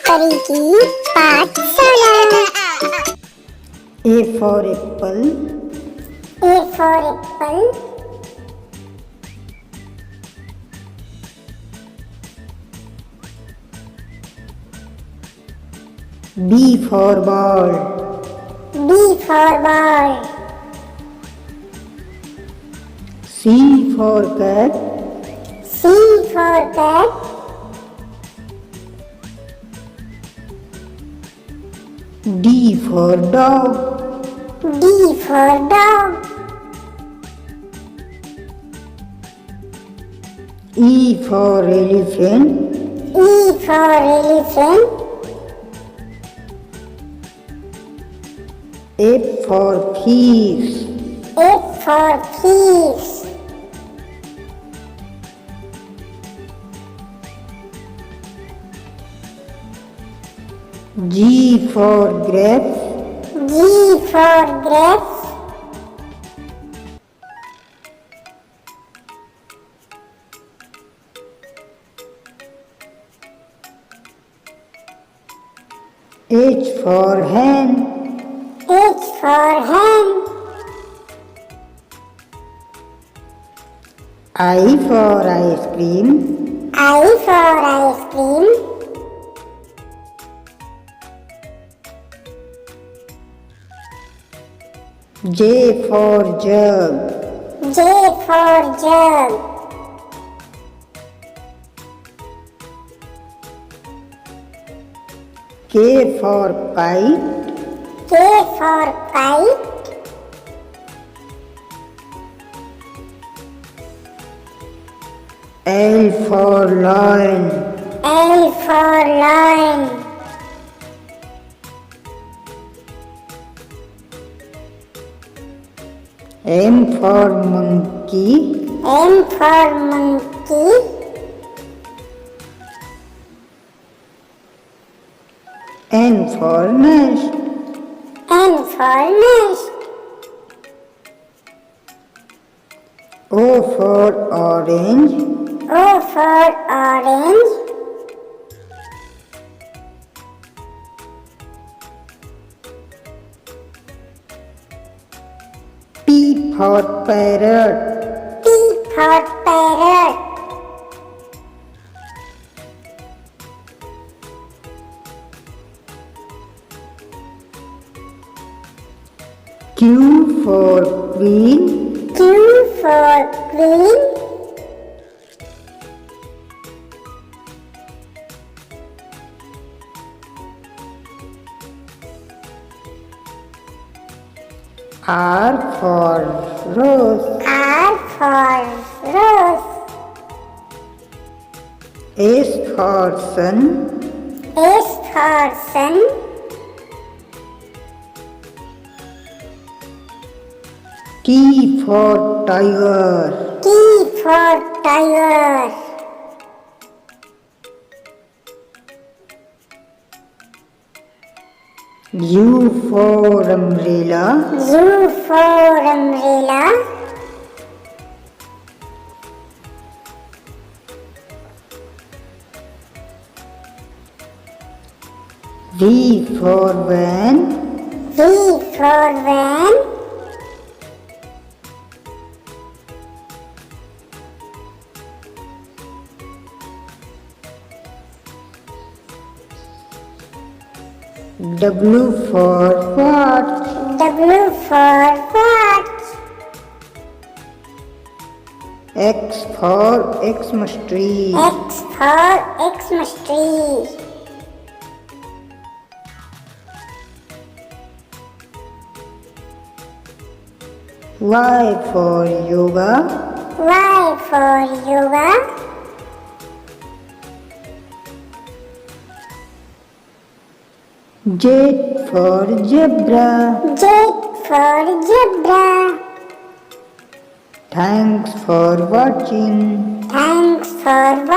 तरी की पाठशाला। A for apple. A for apple. B for ball. B for ball. C for cat. C for cat. D for dog. D for dog. E for elephant. E for elephant. F for fish. F for fish. G for grapes. G for grapes. H for hen. H for hen. I for ice cream. I for ice cream. J for jug. J for jug. K for kite. K for kite. L for lion. L for lion. M for monkey. M for monkey. N for nest. N for nest. O for orange. O for orange. P for parrot. P for parrot. Q for queen. Q for queen. R for rose. R for rose. S for sun. S for sun. T for tiger. T for tiger. U for umbrella. U for umbrella. V for van. V for van. W for watch. W for watch. X for Xmas tree. X for Xmas tree. Y for yoga. Y for yoga. Z for zebra. Z for zebra. Thanks for watching. Thanks for watching.